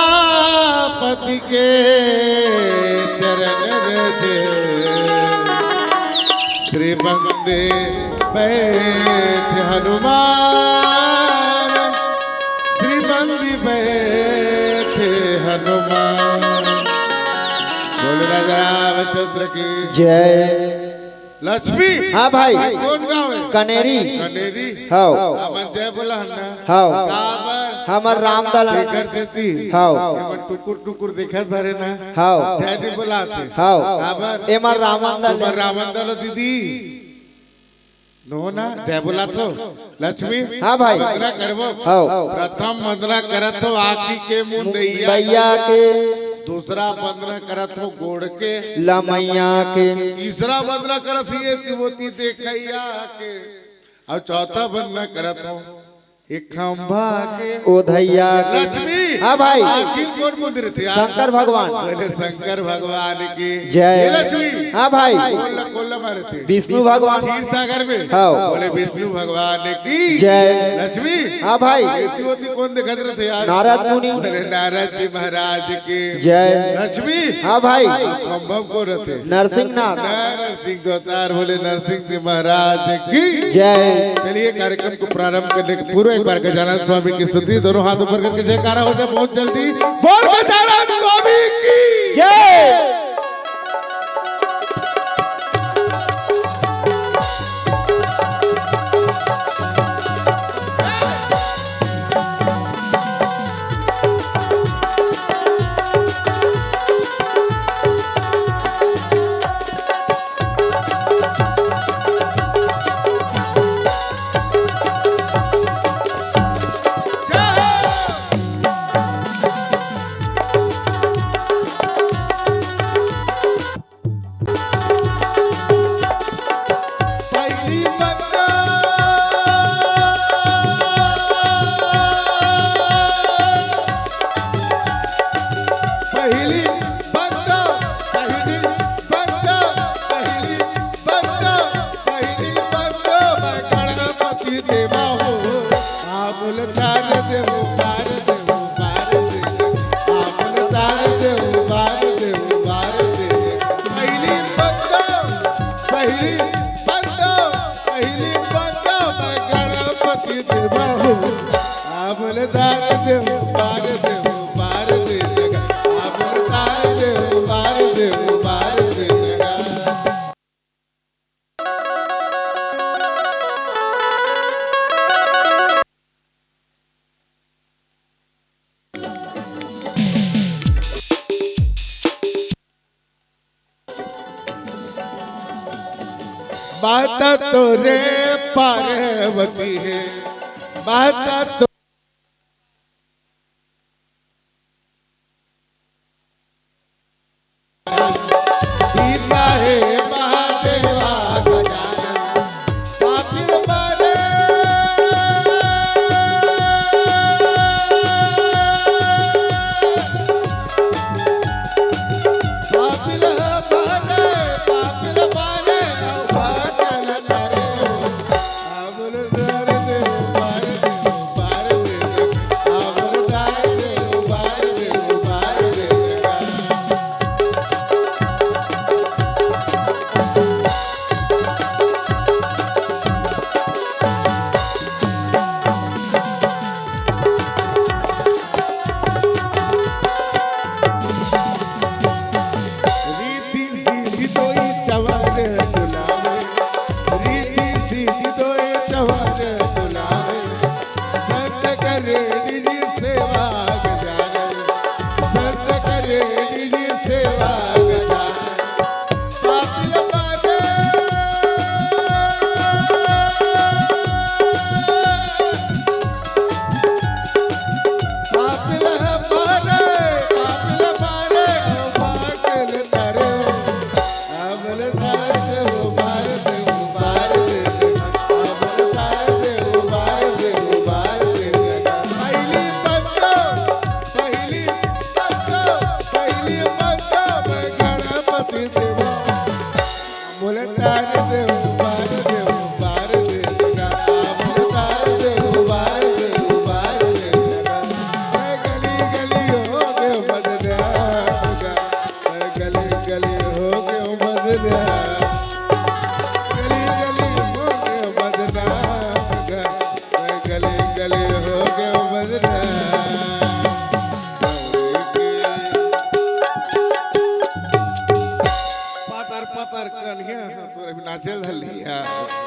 सीतापति के चरण रजे श्री बंदे बैठ हनुमान श्री बंदी बैठे हनुमान। बोल राजा रामचंद्र की जय। लक्ष्मी। हाँ भाई। कौन गाँव है? कनेरी। कनेरी। हाँ। अमन जय बोला हन्ना। हाँ। काबर। हमर रामदल। देखर से थी। हाँ। एमन टुकुर टुकुर देखर भरे ना। हाँ। जय नहीं बोलाते। हाँ। काबर। एमर रामदल। तुम्हार रामदल दीदी। नो ना जय बोला तो लक्ष्मी। हाँ भाई। वंदना करवो। हाँ। प्रथम वंदना करत हो आखी के मुंह दैया के। दूसरा वंदना करत हो गोड़ के लमैया के। तीसरा वंदना करत ये तिवोती देखैया के और चौथा वंदना करत हो एक खंभा के ओधैया के। लक्ष्मी। हाँ भाई। आखिर कौन मंदिर थे? शंकर भगवान। बोले शंकर भगवान की जय। लक्ष्मी। हाँ भाई। कोल्ला मारे थे विष्णु भगवान। क्षीर सागर में। हाँ। बोले विष्णु भगवान की जय। लक्ष्मी। हाँ भाई। तिवोती कौन देखत रहे थे यार? नारद मुनि। बोले नारद जी महाराज की जय। लक्ष्मी। हाँ भाई। खंभा को रहते नरसिंहनाथ। नरसिंह अवतार बोले नरसिंह जी महाराज की जय। चलिए कार्यक्रम को प्रारंभ करने के पूर्व एक बार गजानन स्वामी की स्तुति दोनों हाथ ऊपर करके जयकारा हो जाए बहुत जल्दी। बोल गजानन स्वामी की जय। बात तो रे पार्वती है बात तो सीता है महादेवा गजानन पापिल मारे पापिल मारे पापिल मारे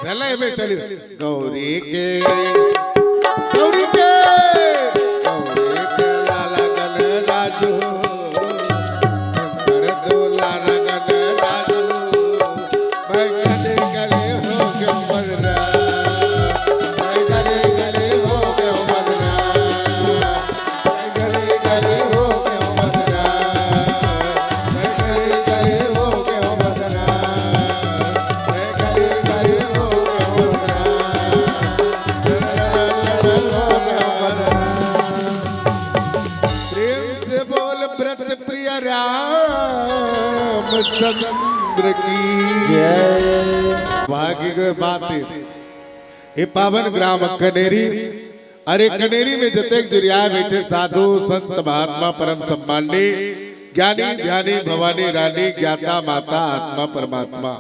चले में चली गौरी के गौरी के लाला गन राजू शंकर दूला रगन राजू मैं गले गले हो गए मरना मैं गले गले हो गए मरना मैं गले गले हो गए मरना मैं गले गले हो गए मरना मैं गले गले हो गए मरना प्रेम से बोल व्रत प्रिय रामचंद्र की भाग्य की बात है ये पावन ग्राम कनेरी। अरे कनेरी में जतेक दुरिया बैठे साधु संत महात्मा परम सम्मानी ज्ञानी ध्यानी भवानी रानी ज्ञाता माता आत्मा परमात्मा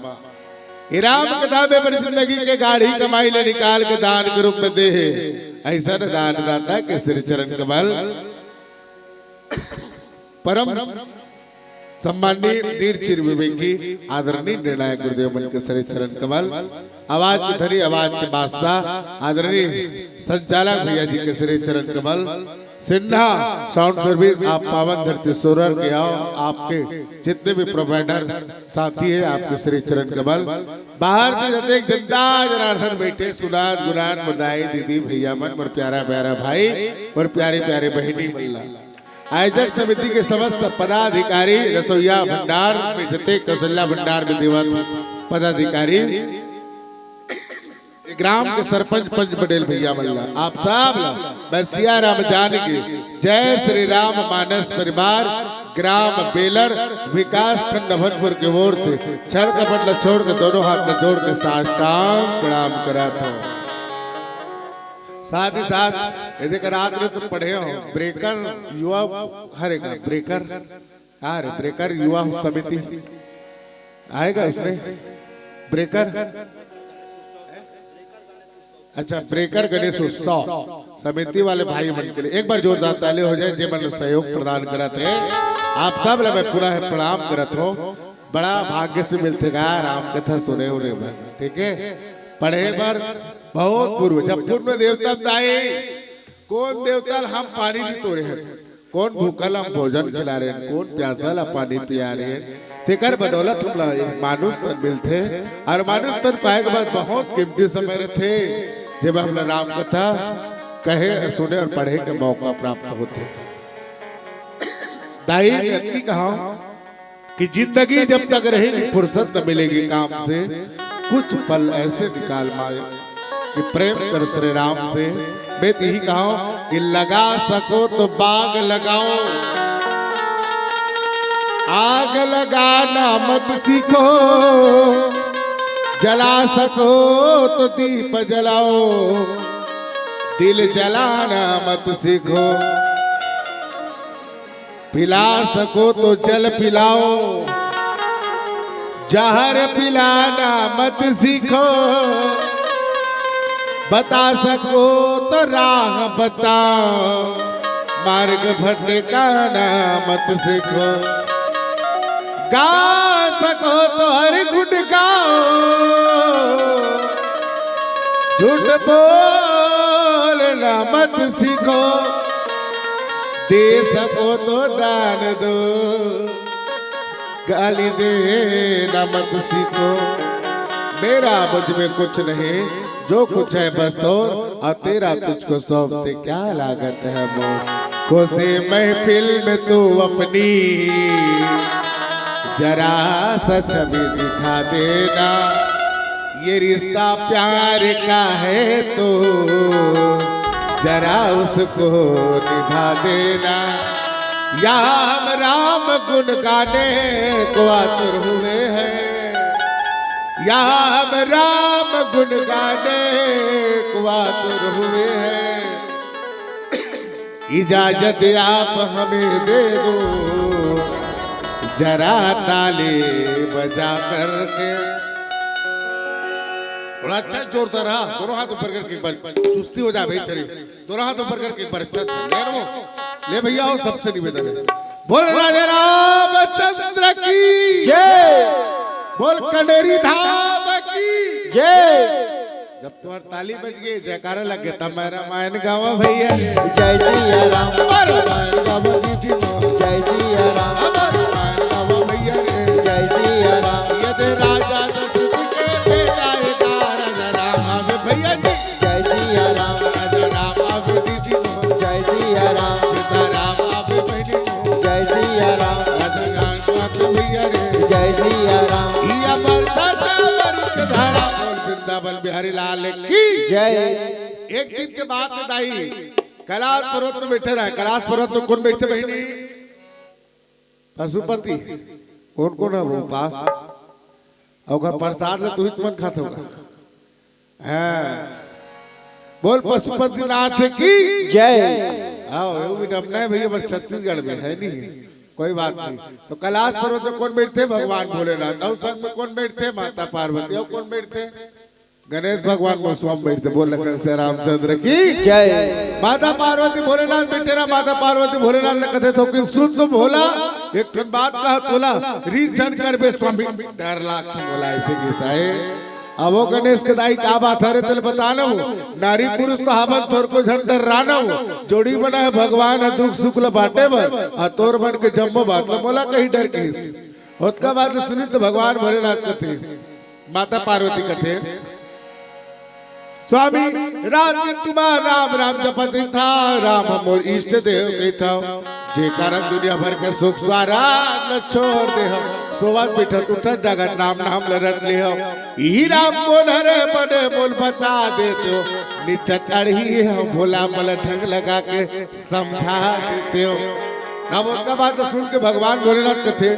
ये राम कथा में बड़ी जिंदगी के गाड़ी कमाई ले निकाल के दान के रूप में दे ऐसा न दान दाता के श्री चरण कमल परम सम्माननीय नीरचिर विवेकी आदरणीय निर्णायक गुरुदेव मन के श्री चरण कमल आवाज की धनी आवाज के बादशाह आदरणीय संचालक भैया जी के श्री चरण कमल सिन्हा साउंड सर्विस आप पावन धरती सोरर के आओ आपके जितने भी प्रोवाइडर साथी है आपके श्री चरण कमल बाहर से जतेक जनता जनार्दन बैठे सुनाद गुनान बधाई दीदी भैया मन और प्यारा प्यारा भाई और प्यारे प्यारे बहनी मल्ला आयोजक समिति के समस्त पदाधिकारी रसोईया भंडार में जते कौशल्या भंडार में दिवत पदाधिकारी ग्राम के सरपंच पंच पटेल भैया मल्ला आप सब मैं सिया राम जान के जय श्री राम मानस परिवार ग्राम बेलर विकास खंड नभनपुर की ओर से छल कपट न छोड़ के दोनों हाथ में जोड़ के साष्टांग प्रणाम करा था। साथ ही साथ यदि रात में तो पढ़े हो ब्रेकर युवा हरे का ब्रेकर अरे ब्रेकर युवा समिति आएगा उसमें ब्रेकर अच्छा ब्रेकर गणेश उत्सव समिति वाले भाई बन के लिए एक बार जोरदार ताली हो जाए जीवन सहयोग प्रदान करते हैं आप सब मैं पूरा है प्रणाम करत हो बड़ा भाग्य से मिलते गा राम कथा सुने उन्हें ठीक है पढ़े पर बहुत पूर्व जब पूर्व देवता आए कौन देवता हम पानी नहीं तोड़े हैं कौन भूखल हम भोजन खिला रहे हैं कौन प्यासल हम पानी पिया रहे हैं तेकर बदौलत हम मानुष तन मिलते और मानुष तन पाए के बाद बहुत कीमती समय थे जब हम राम कथा कहे सुने और पढ़े के मौका प्राप्त होते। दाई ने कहा कि जिंदगी जब तक रहेगी फुर्सत न मिलेगी काम से कुछ पल ऐसे निकाल माए कि प्रेम कर श्री राम से मैं यही कहा कि लगा सको तो बाग लगाओ आग लगाना मत सीखो जला सको तो दीप जलाओ दिल जलाना मत सीखो पिला सको तो जल पिलाओ जहर पिलाना मत सीखो बता सको तो राह बताओ मार्ग भटकाना मत सीखो गा सको तो हर गुण गाओ झूठ बोलना मत सीखो दे सको तो दान दो गाली देना मत सीखो मेरा मुझ में कुछ नहीं जो कुछ है बस तो और तेरा तुझको सौंपते क्या लागत है वो खुशी महफिल में तू अपनी जरा सा छवि दिखा देना ये रिश्ता प्यार का है तो जरा उसको निभा देना या हम राम गुण गाने को आतुर हुए हैं या हम राम गुण गाने को आतुर हुए हैं इजाजत आप हमें दे दो जरा ताली बजा करके थोड़ा अच्छा जोरदार रहा दोनों हाथ ऊपर करके एक बार चुस्ती हो जाए भाई चलिए दोनों हाथ ऊपर करके एक बार अच्छा से ले भैया हो सबसे निवेदन है बोल राजा रामचंद्र की जय बोल कनेरी धाम की जय जब तुम्हारी ताली बज गई जयकारा लग गया तब मैं रामायण गावा भैया जय सिया राम रामायण गावा दीदी जय सिया राम रामायण गावा भैया जय सिया राम यदि राजा दशरथ के बेटा है राजा राम आवे भैया जी जय सिया राम राजा राम आवे दीदी जय सिया राम सीता राम आवे बहनी जय सिया राम राजा राम आवे भैया जय सिया राम या बरसात बरस धारा बोल वृंदावन बिहारी लाल की जय। एक दिन के बाद दाई कैलाश पर्वत में बैठे रहे। कैलाश पर्वत में कौन बैठे बहनी? पशुपति। कौन कौन है वो पास? और प्रसाद में तू ही तुम खाते होगा। बोल पशुपति नाथ की जय। आओ ये भी अपना है भैया, बस छत्तीसगढ़ में है नहीं, कोई बात नहीं। तो कैलाश पर्वत में कौन बैठते? भगवान भोलेनाथ। और संग में कौन बैठते? माता पार्वती। और कौन बैठते? गणेश भगवान गोस्वामी बैठते। बोल लखन से रामचंद्र की जय। माता पार्वती भोलेनाथ बैठे रहा। माता पार्वती भोलेनाथ ने कहते थे कि सुन तुम भोला एक ठन बात कहा तोला रीचन कर बे स्वामी डर लाख बोला ऐसे कैसा है। अब वो गणेश के दाई क्या बात है तेल बताना हो। नारी पुरुष तो हावन तोर को झंडर राना हो। जोड़ी बना है भगवान है दुख सुख ल बाटे बर और तोर बन के जम्मो बात ल बोला कहीं डर के उसका बात सुनी तो भगवान भोलेनाथ कथे माता पार्वती कथे स्वामी रात दिन तुम्हारा राम राम जपत था राम मोर इष्ट देव था जे कारण दुनिया भर के सुख स्वाराज न छोड़ दे हम सोवत बैठत उठत जगत नाम नाम लरत ले हम ई राम को नरे बने बोल बता देते हो नीचे चढ़ी हम भोला मल ढंग लगा के समझा देते हो। अब उनका बात तो सुन के भगवान भोलेनाथ कथे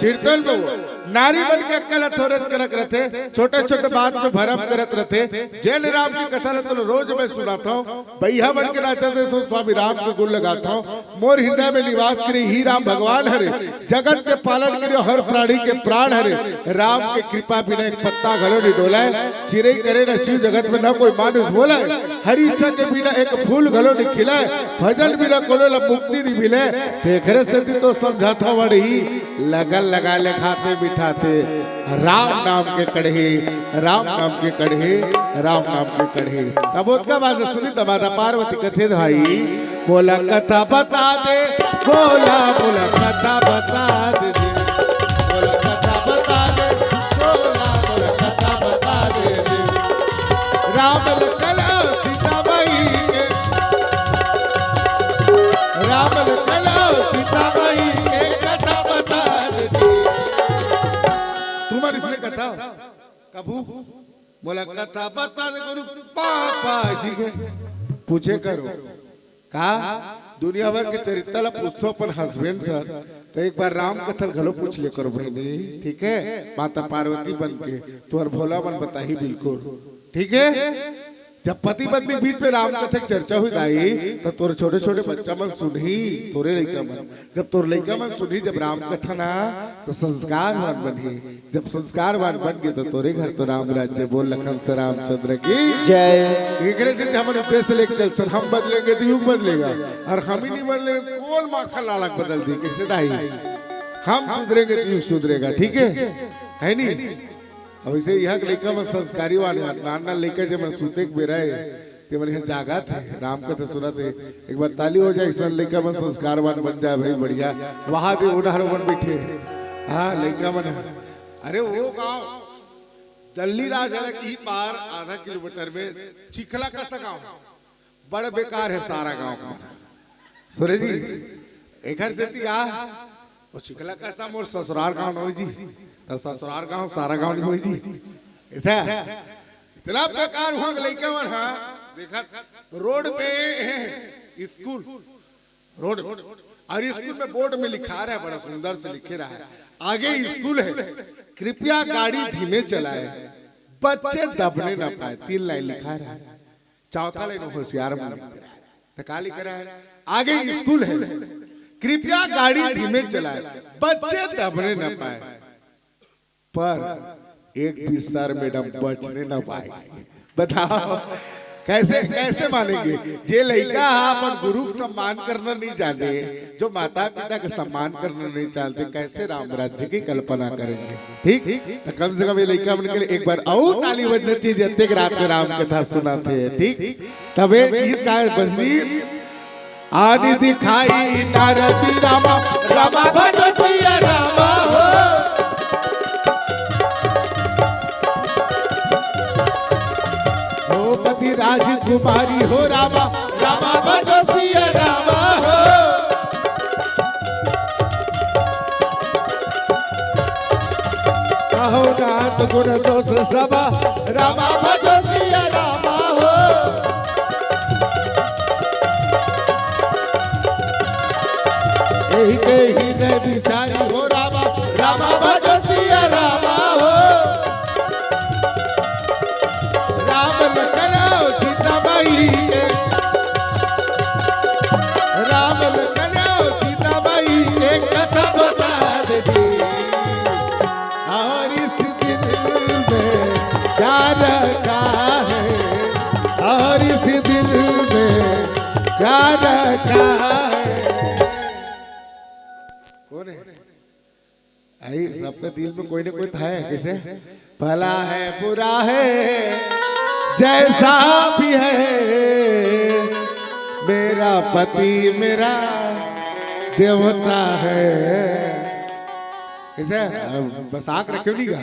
शीर्तल में वो नारी बन के अकेला थोरत करत रहते छोटे छोटे बात में भरम करत रहते। जैन राम की कथा तो रोज मैं सुनाता हूँ। भैया बन के नाचते तो स्वामी राम के गुण लगाता हूँ। मोर हृदय में निवास करे ही राम भगवान हरे जगत के पालन करे हर प्राणी के प्राण हरे राम के कृपा बिना एक पत्ता घलो नहीं डोलाए चिरे करे न चीज जगत में न कोई मानुष बोला हरी इच्छा के बिना एक फूल घलो नहीं खिलाए भजन बिना कोनो मुक्ति नहीं मिले तेखरे से तो समझाता बड़ी लगन लगा ले खाते बिठाते राम नाम के कढ़े राम नाम के कढ़े राम नाम के कढ़े। तब उसका बात सुनी तब माता पार्वती कथे भाई बोला कथा बता दे बोला बोला कथा बता दे बोला कथा बता दे बोला बोला कथा बता दे राम लखन सीता बाई के राम लखन सीता बाई के कथा बता दे तुम्हारी इसने कथा कबू बोला कथा बता दे गुरु पापा ऐसी के पूछे करो कहा दुनिया भर के चरित्र पूछो अपन हस्बैंड सर तो एक बार राम कथा घलो पूछ ले करो बहनी ठीक है। माता पार्वती बन के तुहर भोला बन बताही बिल्कुल ठीक है। जब पति पत्नी बीच में राम कथा की चर्चा हुई दाई तो तोरे छोटे छोटे बच्चा मन सुनही तोरे लड़का मन जब तोर लड़का मन सुनही जब राम कथा ना तो संस्कारवान बनी जब संस्कारवान बन गए तो तोरे घर तो राम राज्य बोल लखन से रामचंद्र की जय। एक से हमारे उद्देश्य लेके चलते हम बदलेंगे तो युग बदलेगा और हम ही नहीं बदलेंगे कौन माखन लालक बदल दी कैसे दाई हम सुधरेंगे तो युग सुधरेगा ठीक है नहीं। अब इसे यहाँ के लड़का में संस्कारी वाले नाना लड़का जब मैं सूते के बेरा है कि मैंने जागा थे राम कथा सुना थे एक बार ताली हो जाए इस लड़का में संस्कारवान बन जाए भाई बढ़िया वहां दे उन्हार बन बैठे हाँ लड़का मन अरे वो गाँव दल्ली राजा की पार आधा किलोमीटर में चिखला का गाँव बड़ा बेकार है सारा गाँव का सुरे जी एक से वो चिखला का मोर ससुराल गाँव जी तो ससुराल गाँव सारा गाँव नहीं हुई जी ऐसा इतना बेकार हुआ लड़का मन हाँ देखा रोड पे स्कूल रोड और स्कूल में बोर्ड में लिखा रहा है बड़ा सुंदर से लिखे रहा है आगे स्कूल है कृपया गाड़ी धीमे चलाए बच्चे दबने न पाए 3 लाइन लिखा रहा है चौथा लाइन होशियार मन तो क्या लिख रहा है आगे स्कूल है कृपया गाड़ी धीमे चलाए बच्चे दबने न पाए पर एक भी सर मैडम बचने न पाए बताओ कैसे कैसे मानेंगे? जे लड़का अपन गुरु का सम्मान करना नहीं जाने, जो माता पिता का सम्मान करना नहीं जानते, कैसे राम राज्य की कल्पना करेंगे? ठीक, तो कम से कम ये लड़का बन के एक बार और ताली बजनी चाहिए जत्ते रात में राम कथा सुनाते हैं। ठीक, तबे इसका बजनी आदि दिखाई नारदी रामा रामा भजो सिया रामा हो। द्रौपदी राजकुमारी हो रामा रामा भजो सिया रामा हो। कहो नाथ गुण दोष सभा रामा भजो सिया रामा हो। यही के हृदय विचारी हो रामा रामा भजो सिया रामा हो। राम लखन सीता माई के, राम लखन सीता माई के कथा बता दे। और इस दिल में क्या रखा है, और इस दिल में क्या रखा है। कौन है? आई सबके दिल में कोई ना कोई था है। किसे? भला है बुरा है जैसा भी है, मेरा पति मेरा देवता है। किसे? बस आंख रखे नहीं का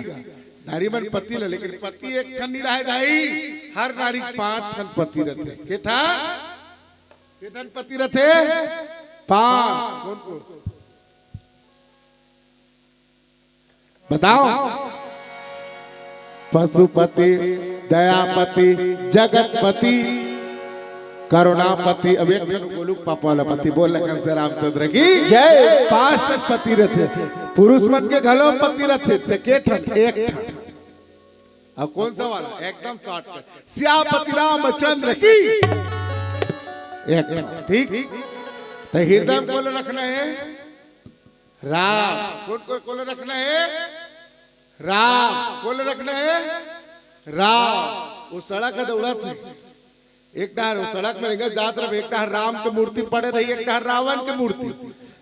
नारी मन पति ले, लेकिन पति एक ठन नहीं रहे दाई, हर नारी 5 ठन पति रहते। के था? के ठन पति रहते? 5। कौन को बताओ? पशुपति, दयापति, जगतपति, करुणापति। अब एक जन बोलू पापालापति बोल लखन से रामचंद्र की जय। 5 पति रहते, पुरुष मन के घलो पति रहते थे। के ठन? 1 ठन। अब कौन सा वाला? एकदम शॉर्टकट, सियापति रामचंद्र की 1 ठन। ठीक, तो हृदय में बोल रखना है राम। कौन कोल रखना है? राम। कोल रखना है राम। वो सड़क का दौड़ा थे, एक डर वो सड़क में लेकर जात रहे, एक डर राम की मूर्ति पड़े रही, एक डर रावण की मूर्ति।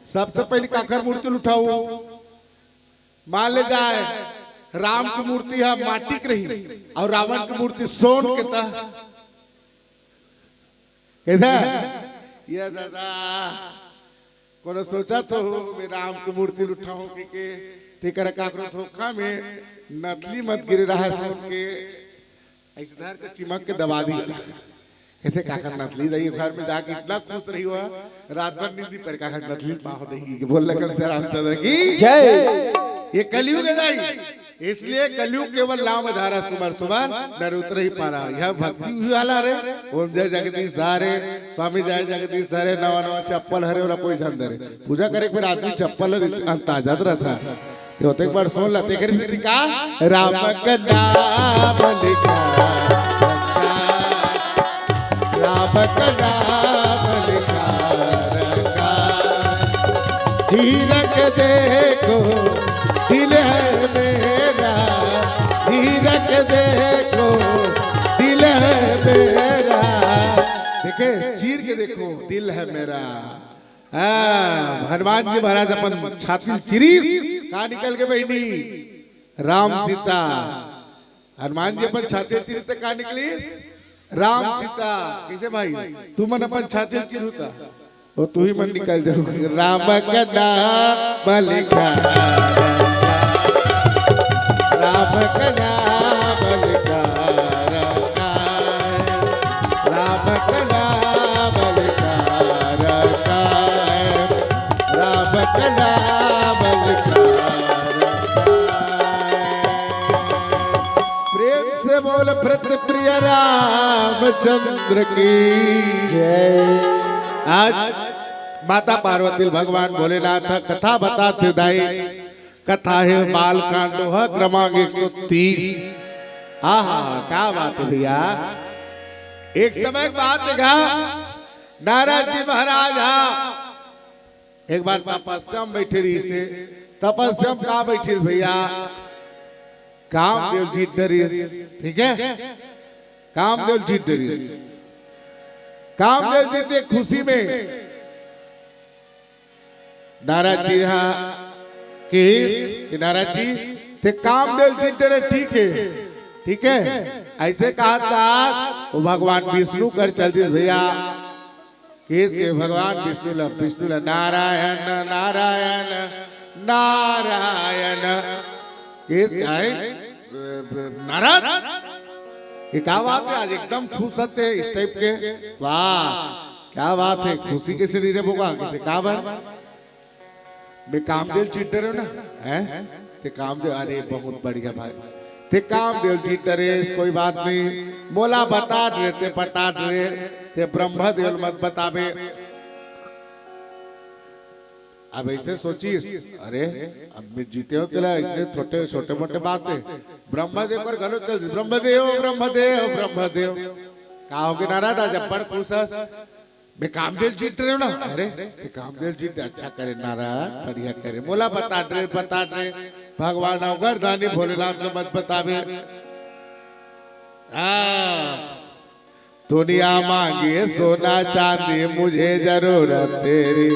सबसे पहले काकर मूर्ति उठाओ, मान ले जाए राम की मूर्ति है माटी की रही और रावण की मूर्ति सोन के था। इधर ये दादा को सोचा तो मैं राम की मूर्ति उठाऊं के तेकर काकरो धोखा में नकली मत गिर रहा है सोन के, ऐसे धर के चिमक के दबा दी। कैसे काकर नकली रही घर में जाके इतना खुश रही हुआ, रात भर नींद पर काकर नकली पाहो नहीं बोल लगन से रामचंद्र की जय। ये कलयुग है नहीं, इसलिए कलयुग केवल नाम धारा सुमर सुमर नर उतर ही पा रहा। यह भक्ति हुई वाला रे। ओम जय जगदीश हरे, स्वामी जय जगदीश हरे। नवा नवा चप्पल हरे वाला कोई जान दे पूजा करे, फिर आदमी चप्पल ताजा रहता ये होते। एक बार सुन लाते करी का राम का नाम लिखा, राम का नाम लिखा रखा, धीरज देखो दिल है मेरा, धीरज देखो दिल है मेरा। देखे चीर के देखो दिल है मेरा। हनुमान जी महाराज अपन छाती चिरीस कहा निकल के बहनी राम सीता। हनुमान जी अपन छाती चिरते कहा निकली राम सीता। कैसे भाई तू मन अपन छाती चिरुता वो तू ही मन निकल जाओ। राम का नाम लिखा, राम का नाम लिखा रखा, राम का नाम लिखा रखा, राम का नाम लिखा रखा। प्रेम से बोल भृत प्रिय रामचंद्र की जय। आज माता पार्वती भगवान भोलेनाथ कथा बताते दाई। कथा है बाल कांडो है क्रमांक 130। आहा क्या बात है भैया। एक समय की बात देखा, नारद जी महाराज एक बार तपस्या में बैठे रही से। तपस्या में कहा बैठी भैया? कामदेव जी दरी। ठीक है, कामदेव जी दरी कामदेव जी थे खुशी में नाराज जी रहा कि नाराज जी थे कामदेव जी तेरे ठीक है ऐसे कहा था वो भगवान विष्णु कर चलती भैया कि भगवान विष्णु नारायण नारायण नारायण नारायण ये क्या बात है आज एकदम खुश होते इस टाइप के वाह क्या बात है खुशी के शरीर है बोगा क्या बात मैं कामदेव चीटर हूँ ना है ते कामदेव अरे बहुत बढ़िया भाई ते कामदेव चीटर कोई बात नहीं मोला बता रहे ते पटाट रहे ते ब्रह्मदेव मत बतावे अब ऐसे सोचिए अरे अब मैं जीते हो तेरा इतने छोटे छोटे मोटे बात है ब्रह्मदेव पर गलो चल ब्रह्मदेव ब्रह्मदेव ब्रह्मदेव कहा होगे नाराज जब बड़ खुश मैं कामदेव जीत रहे हो ना अरे कामदेव जीत अच्छा करे नाराज बढ़िया करे मोला बता रहे भगवान अवगर दानी भोलेनाथ ने मत बतावे दुनिया मांगे सोना चांदी मुझे जरूरत तेरी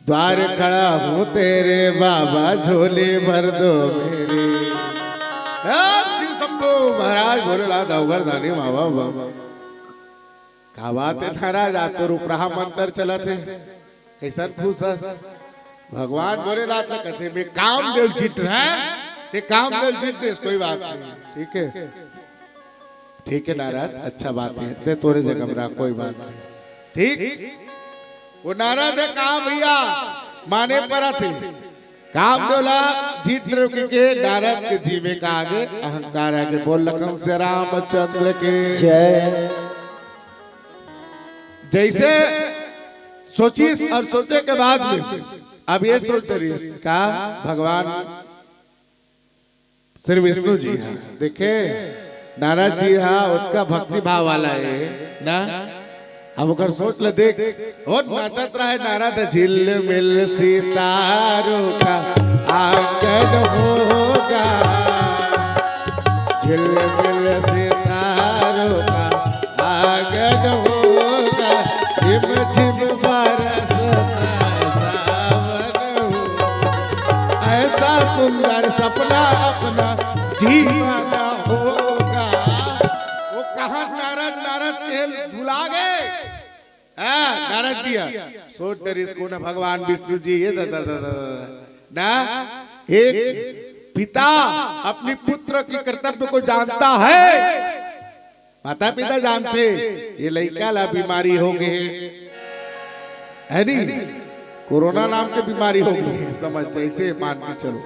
द्वार खड़ा हूँ तेरे बाबा झोले भर दो मेरे शिव शंभू महाराज भोलेनाथ अवगर दानी बाबा बाबा का बात है महाराज आ तो रूपराहा मंत्र चला थे कैसा खुशस भगवान भोलेनाथ कहते मैं कामदेव जीत रहा है कामदेव जीत रहे कोई बात नहीं ठीक है नाराज अच्छा बात है ते तोरे जगह रहा कोई बात नहीं ठीक वो नाराज है कहा भैया माने पर थे कामदेवला जीत रहे के नाराज के जीवे का आगे अहंकार आगे बोल लखन से रामचंद्र के जय जैसे सोची और सोचे के बाद में अब ये सोचते रहिए का भगवान श्री विष्णु जी हाँ देखे नाराज जी हाँ उनका भक्ति भाव वाला है ना अब अगर सोच ले देख और नाचत रहा है नाराज झिल मिल सितारों का आंगन होगा झिल मिल सितारों का आंगन होगा झिम झिम बरसता सावन ऐसा सुंदर सपना अपना जीना होगा वो कहा नारद तेल भुला गए नारद जी सोच कर इसको ना भगवान विष्णु जी ये ना एक पिता अपनी पुत्र की कर्तव्य को जानता है माता पिता जानते ये लड़का ला बीमारी हो गए है नहीं कोरोना नाम के बीमारी हो गई समझ जैसे मान के चलो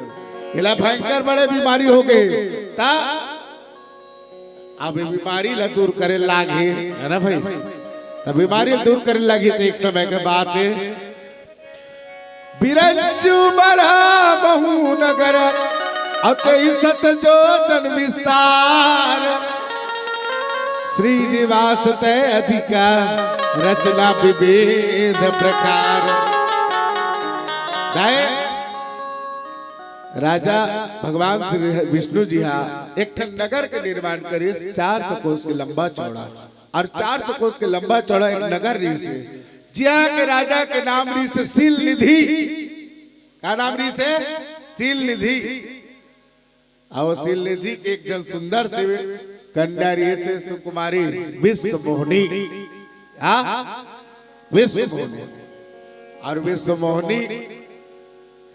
इला भयंकर बड़े बीमारी हो गए ता अब बीमारी ला दूर करे लागे है ना भाई तब बीमारी दूर करे लगी तो एक समय के बाद बिरंजू बड़ा बहु नगर अतईसत जो जन विस्तार श्रीनिवास तय अधिका रचना विविध प्रकार राजा भगवान श्री विष्णु जी एक नगर के निर्माण करे 400 कोस के लंबा चौड़ा और 400 कोस के लंबा चौड़ा एक नगर री से जिया के राजा के नाम री से सील निधि का नाम री से सील निधि और सील निधि के एक जन सुंदर से कन्या से सुकुमारी विश्व मोहनी विश्व मोहनी और विश्व मोहनी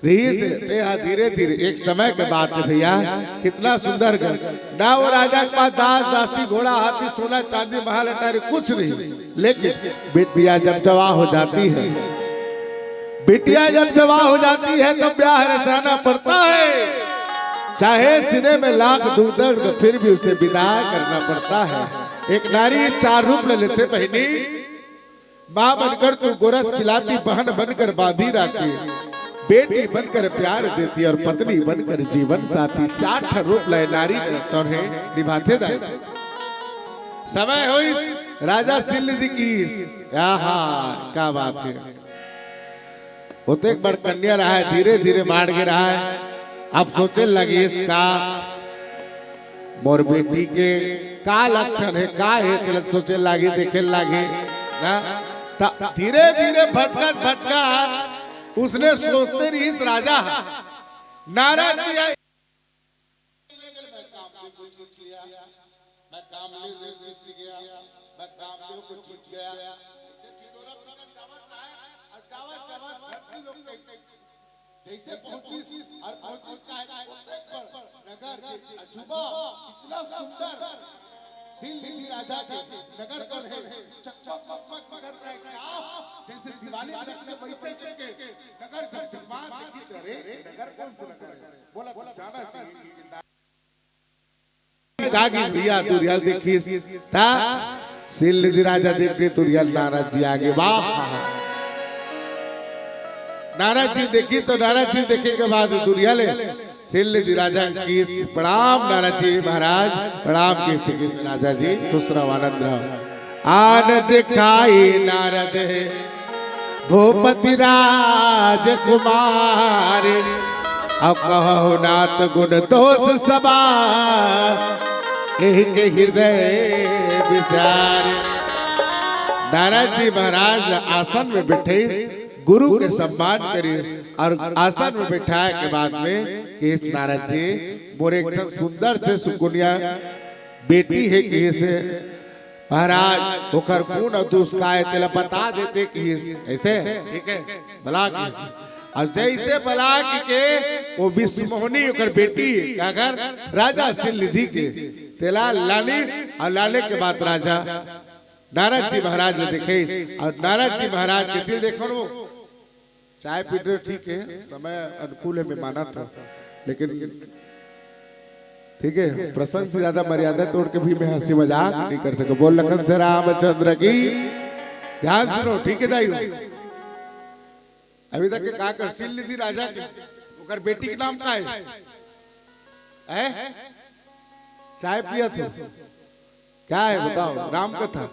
धीरे धीरे एक समय के बाद भैया कितना सुंदर घर ना वो राजा के पास दास दासी घोड़ा हाथी सोना चांदी महल अटारी कुछ नहीं लेकिन बेटिया जब जवा हो जाती है बेटिया जब जवा हो जाती है तो ब्याह रचाना पड़ता है चाहे सिने में लाख दुख दर्द फिर भी उसे विदा करना पड़ता है एक नारी 4 रूप ले लेते बहनी माँ बनकर तू गोरस पिलाती बहन बनकर बांधी राखी बेटी बनकर प्यार देती और पत्नी बनकर जीवन साथी 4 रूप लय नारी तोरे निभाते दाई समय हो राजा सिलनिधि की क्या बात है होते एक बड़ कन्या रहा है धीरे धीरे बाढ़ के रहा है अब सोचने लगी इसका मोर बेटी के का लक्षण है का है तिलक सोचे लागे देखे लागे ना धीरे धीरे भटका भटका उसने सोचते रही इस राजा नाराज जी आए मैं काम ले जीत गया मैं काम ले को जीत गया जैसे पहुंची और पहुंची का नगर के अजूबा इतना सुंदर सिलसिली राजा के नगर पर है चकचक चकचक कर रहा है जैसे दिवाली लगने वैसे के नगर जगमगा देखी करे नगर कौन से नगर है बोला जाना चाहिए कागी भैया तू रियल देखी था सिलसिली राजा देखते तो रियल नाराज जी आगे वाह नाराज जी देखी तो नाराज जी देखे के बाद दुरिया ले सिलसिली राजा की प्रणाम नाराज जी महाराज प्रणाम की राजा जी खुश रहो आनंद रहो आन दिखाई नारद भूपति राजकुमार अब कहो नाथ गुण दोष सबा एक हृदय विचार नाराज जी महाराज आसन में बैठे गुरु के सम्मान करी और आसन में बैठाए के बाद में कि इस नारद जी मोरे एक सुंदर से सुकुनिया बेटी है कि इसे महाराज होकर गुण और दोष का है तेला बता देते कि ऐसे ठीक है भला की और जैसे भला के वो विष्णु मोहनी होकर बेटी है क्या कर राजा सिलनिधि के तेला लाली और लाले के बाद राजा नारद जी महाराज ने देखे और नारद जी महाराज के दिल देखो वो चाय पी रहे ठीक है समय अनुकूल है मैं माना था लेकिन ठीक है प्रसंग से ज्यादा मर्यादा तोड़ के भी मैं हंसी मजाक नहीं कर सका बोल लखन से रामचंद्र की ध्यान सुनो ठीक है दाई अभी तक के का कर सिलनिधि राजा के ओकर बेटी के नाम का है चाय पिया थे क्या है बताओ राम कथा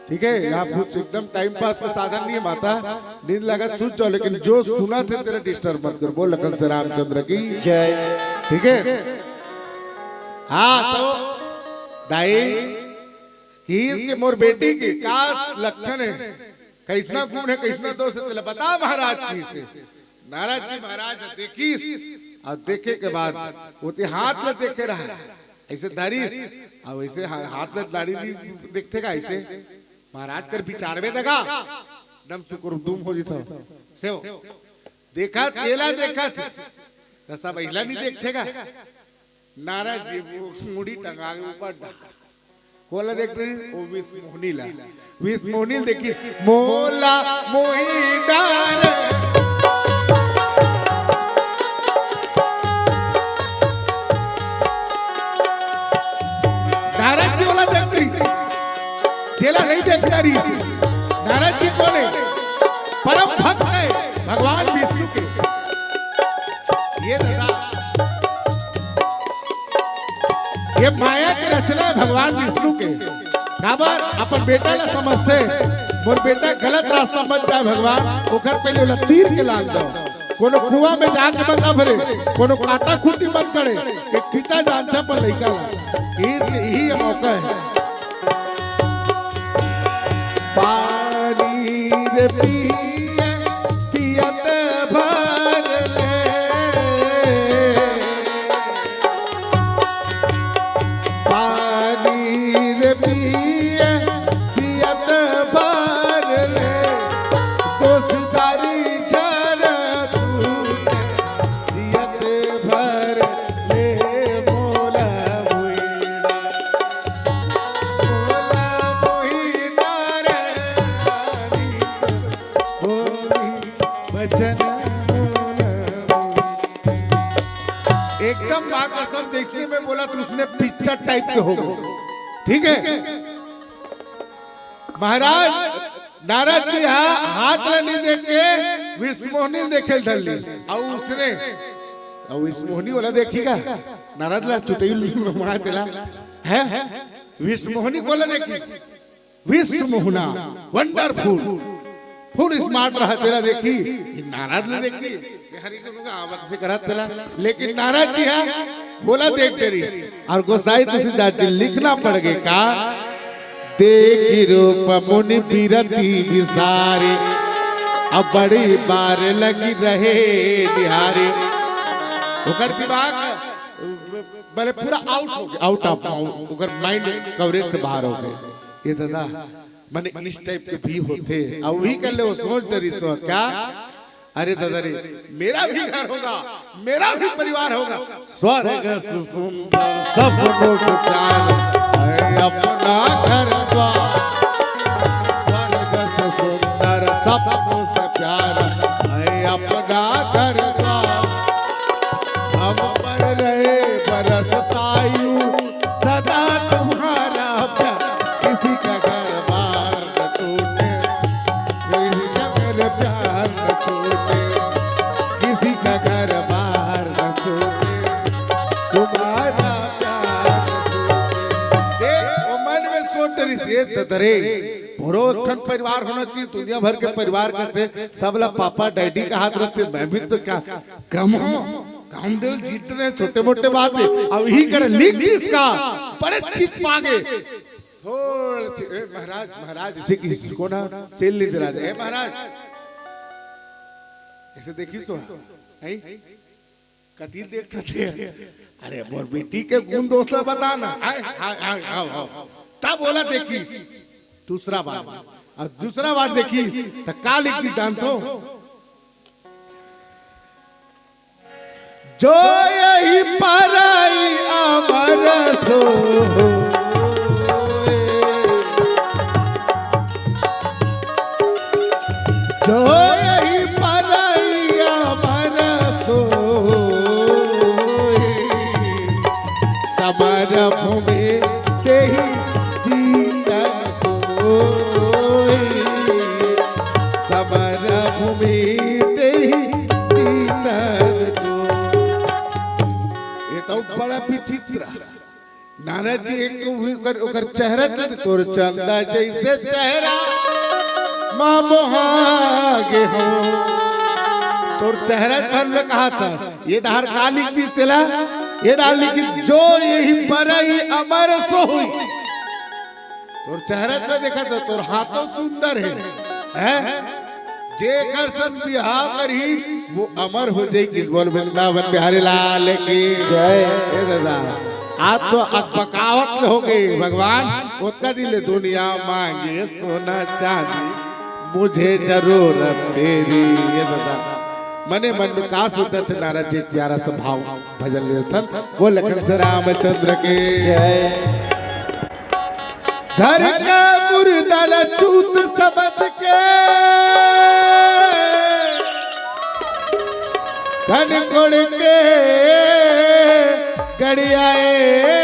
ठीक है यहाँ कुछ एकदम टाइम पास का साधन नहीं है माता नींद लगा सुन जाओ लेकिन जो सुना थे तेरा डिस्टर्ब मत कर बोल लखन से रामचंद्र की जय ठीक है हाँ तो दाई इसके मोर बेटी के का लक्षण है कैसना गुण है कैसना दोष है तेला बता महाराज की से नाराज जी महाराज देखी और देखे के बाद वो हाथ में देखे रहा ऐसे दारी अब ऐसे हाथ में दाढ़ी नहीं देखते का ऐसे महाराज कर विचार में लगा दम शुक्र दुम हो जीता सेव देखा तेला देखा थी रसा महिला नहीं देखतेगा नाराज जी वो मुड़ी टंगा के ऊपर कोला देख रही वो विष्णु मोहनी ला विष्णु मोहनी देखी मोला मोही डार नाराज जी वाला देख रही चेला नहीं देख रही नाराज जी कौन है परम भक्त है भगवान विष्णु के ये दादा ये माया की रचना है भगवान विष्णु के खबर अपन बेटा ना समझते मोर बेटा गलत रास्ता मत जाए भगवान ओकर पहले वाला तीर के लाग जाओ कोनो कुआं में जाके मत भरे कोनो काटा खूंटी मत करे एक पिता जानता पर लड़का ला यही मौका है पानी रे पिए पियत भर ले पानी रे पिए पियत भर ले दोस्तारी झर तूने जियत भर ले मोला एकदम मां कसम देखने में बोला तो उसने पिक्चर टाइप के हो गए ठीक है महाराज नारद जी हाथ नहीं देख के विष्णु मोहनी देखे धरली और उसने और विष्णु मोहनी वाला देखिएगा नारद ला चुटैल मार देला है विष्णु मोहनी वाला देखी Vishnu Mohana wonderful full smart रहा तेरा देखी नाराज ने देखी हरि को आवत से करा तेरा लेकिन नाराज जी है बोला देख तेरी। और गोसाई तुलसीदास जी लिखना पड़ गए का देखी रूप मुनि बिरती विसारे अब बड़ी बार लगी रहे निहारे। ओकर दिमाग बड़े पूरा आउट हो गया, आउट ऑफ ओकर माइंड कवरेज से बाहर हो गए। ये दादा माने इस टाइप के भी होते और वही कर ले वो सोच डरी सो क्या अरे दादा रे मेरा भी घर होगा, मेरा भी परिवार होगा। स्वर्ग से सुंदर सपनों से प्यार है अपना घर द्वार। स्वर्ग से सुंदर सपनों से प्यार है अपना घर द्वार। हम पर रहे बरसतायु सदा तुम्हारा प्यार। किसी का घर बार न टूटे, किसी का घर प्यार न टूटे, किसी का घर बार न टूटे, तुम्हारा प्यार न टूटे। देख वो मन में सोच रही से तरे भरोखन परिवार होना चाहिए। दुनिया भर के परिवार करते सब लोग पापा डैडी का हाथ रखते। मैं भी तो क्या कम हूँ, कामदेव जीत रहे छोटे मोटे बात है अब यही करे लिख इसका बड़े चीज मांगे थोड़े महाराज महाराज इसे किसी को ना सेल नहीं दे रहा है महाराज ऐसे देखी तो है कतील देखते थे। अरे मोर बेटी के गुण दोष बताना तब बोला देखी दूसरा बार और दूसरा बार देखी तो का लिखती जानते हो जो यही पराई अमर सो जो यही पराई अमर सो समर भूमि तेहि जीवन को समर भूमि तेहि जीवन को। बड़ा विचित्र नारद जी एक ओकर चेहरा तोर चंदा जैसे चेहरा मां मोहागे हो तोर चेहरा पर में कहा था ये डार काली किस तेला ये डाल लिखी जो यही परई अमर सो हुई। तोर चेहरा पे देखा तो तोर हाथों सुंदर है जे कर सन बिहार करी वो अमर हो जाएगी। बोल वृंदावन बिहारी लाल की जय। दादा आज तो अकबकावत हो गई भगवान उतना दिले दुनिया मांगे सोना चांदी मुझे जरूरत तेरी। ये दादा मने मन में का सोचत नारद जी प्यारा सा भाव भजन लेथन वो लखन से रामचंद्र के जय। घर का मुर्दा चूत सबद के धन कोड़ के गड़ियाएगा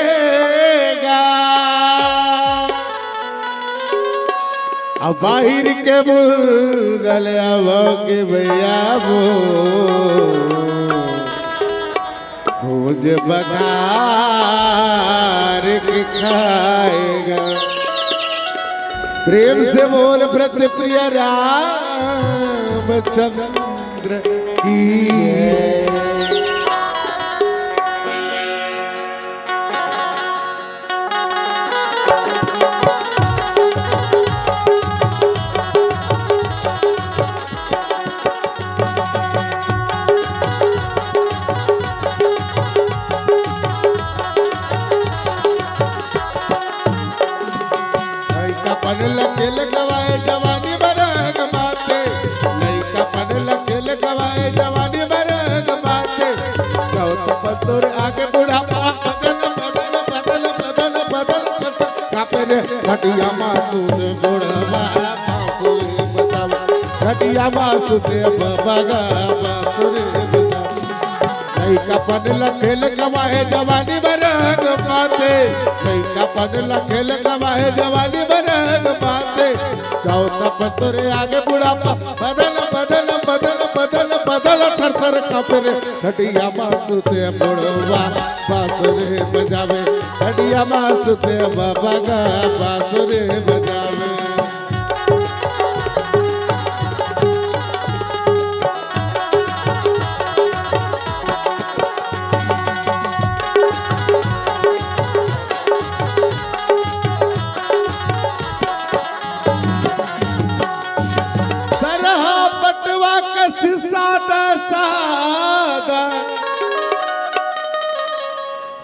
अब बाहिर के मुर्दल अब के भैया वो भोज बघार के खाएगा। प्रेम से बोल व्रत प्रिय रामचंद्र की। पन लखेल गवाए जवानी बरग माते लइका पन लखेल गवाए जवानी बरग माते गौत पतोर आगे बुढ़ा बदल बदल बदल बदल बदल कापे रे घटिया मासूद बुढ़वा बापुरे बताव घटिया मासूद बगा बापुरे बताव लइका पन लखेल गवाए जवानी बरग माते लइका पन लखेल गवाए जवानी बरग माते गौत पतोरे आगे बुढ़ापा बदल बदल बदल बदल बदल थर थर कापे रे घटिया मासूते बुढ़वा बांसुरे बजावे घटिया मासूते बगा बांसुरे बजावे।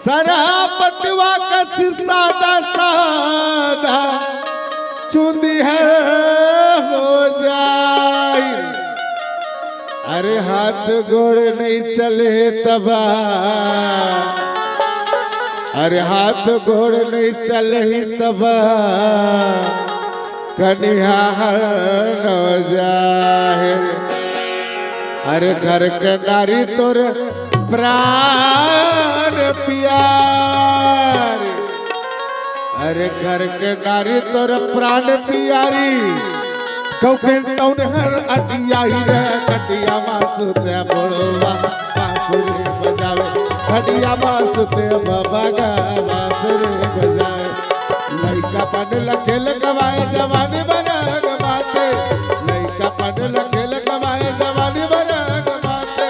सरा पटवा कस सादा सादा चुंदी है हो जाए। अरे हाथ गोड़ नहीं चले तबा, अरे हाथ गोड़ नहीं चले तबा कन्या हो जाए। अरे घर के नारी तोर प्राण प्यारी, अरे घर के नारी तोर प्राण प्यारी कौके टौन हर अटिया ही रे कटिया मासुते बोलवा बांसुरी बजावे, कटिया मासुते बाबा बांसुरी बजावे। लइका पन लखेल गवाए जवानी बना गवाते, लइका पन लखेल गवाए जवानी बना गवाते।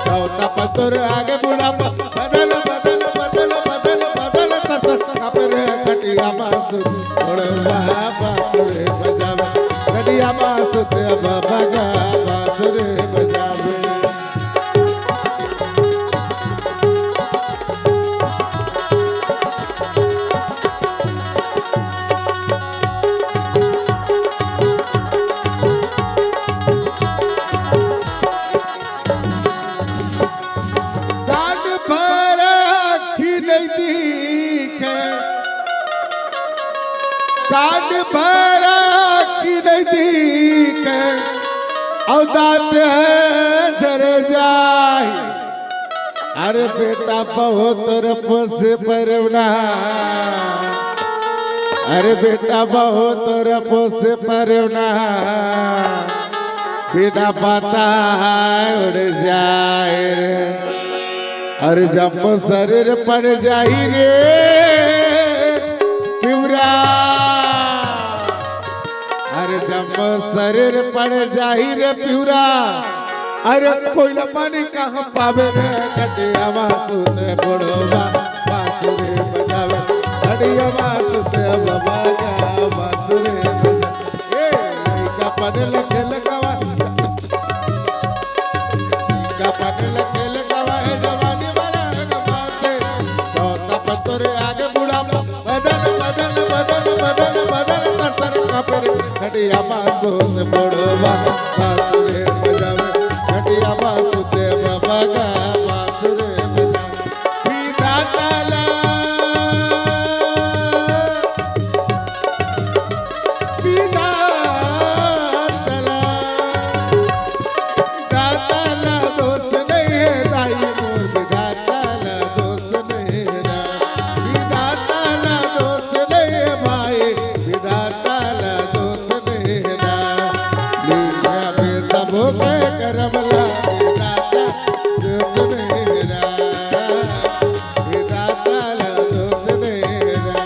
सौता पतोर आगे बुढ़ा बदल बदल बदल बदल बदल तत कपरे कटिया मासुते बोलवा बांसुरी बजावे, कटिया मासुते बाबा बांसुरी बजावे। कान भरा की नजदीक और दांत है झर जाए। अरे बेटा बहुत रप से परवना, अरे बेटा बहुत रप से परवना बिना पता उड़ जाए रे। अरे जब शरीर पड़ जाई रे पिवरा, अरे जब शरीर पड़ जाही रे पिवरा, अरे कोई पानी कहाँ पावे रे कटिया मासुते बोड़वा बांसुरी बजावे, कटिया मासुते बाबा बांसुरी बजावे। लइका पन लखेल गवा, लइका पन लखेल गवा है जवानी वाला गवाते। सौता पतोर आगे बुढ़ा बदल बदल बदल बदल बदल तर कपरे कटिया मासुते बोड़वा बांसुरी बजावे, कटिया मासुते बाबा बांसुरी बजावे। विधाताला विधाताला विधाताला दोष नहीं है दाई मोर, विधाताला दोष नहीं है, विधाताला दोष नहीं है भाई, विधाताला दोष नहीं है। लीला में सब पे करमला विधाता दोष नहीं है, विधाताला दोष नहीं है,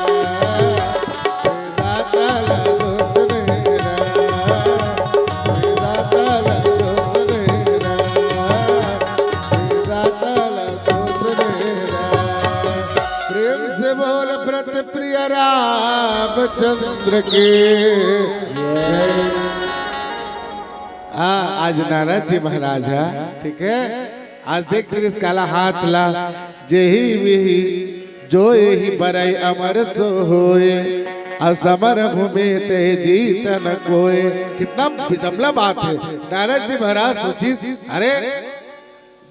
विधाताला दोष नहीं है, विधाताला दोष नहीं है, विधाताला दोष नहीं है। प्रेम से बोल व्रत प्रिय रामचंद्र के जय। आज नारद जी महाराज है, ठीक है। आज देख तेरे इस काला हाथ ला जेही विही जो यही बरई अमर सो होए, असमर भूमि ते जीत न कोए। कितना विडम्बना बात है। नारद जी महाराज सोची, अरे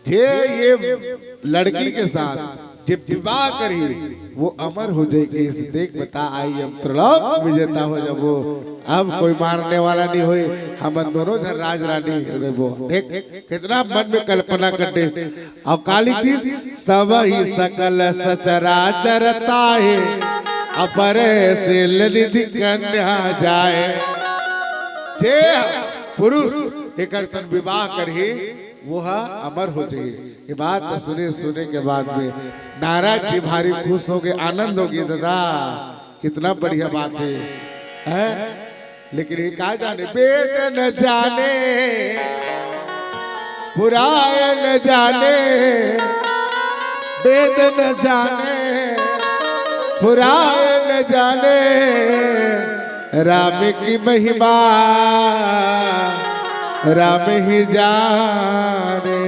जे ये लड़की के साथ जब विवाह करी वो अमर हो जाएगी। देख बता आई हम त्रिलोक विजेता हो जब वो, अब कोई मारने वाला नहीं हुई, हम दोनों जन राज रानी। वो देख कितना मन में कल्पना करते। अब काली थी सब ही सकल सचराचरता है, अपरे से ललित कन्या जाए। जे पुरुष एक विवाह करी वो अमर हो जाए। ये बात सुने के बाद में नारद जी भारी खुश हो गए, आनंद हो गए। दादा कितना बढ़िया बात है? लेकिन ये कहा जाने वेद न जाने पुराण न जाने, वेद न जाने पुराण न जाने, राम की महिमा राम ही जाने।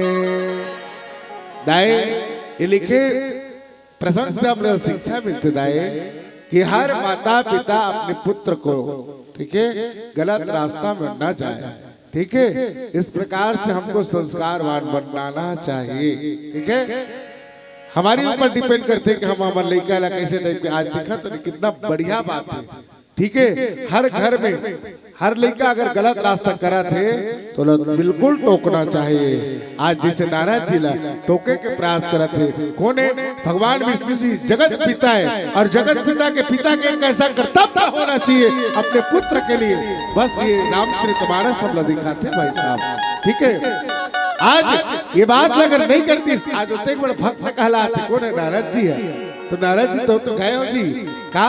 दाए ये लिखे प्रसंग से हमें शिक्षा मिलती है कि हर माता पिता अपने पुत्र को, ठीक है, गलत रास्ता में न जाए, ठीक है। इस प्रकार से हमको संस्कारवान बनाना चाहिए, ठीक है। हमारे ऊपर डिपेंड करते हैं कि हम हमारे लड़का ला कैसे टाइप के। आज देखा तो कितना बढ़िया बात है, ठीक है। हर घर में हर लड़का अगर गलत रास्ता करा थे तो बिल्कुल टोकना चाहिए। आज जैसे नाराज जी ला टोके के प्रयास करा थे, कौन है? भगवान विष्णु जी जगत पिता है, और जगत पिता के पिता के कैसा कर्तव्य होना चाहिए अपने पुत्र के लिए, बस ये रामचरितमानस सब दिखाते भाई साहब, ठीक है। आज ये बात अगर नहीं करती, आज होते एक बड़ा भक्त कहलाते, कौन है? नारद जी है। तो नारद जी तो गए हो जी का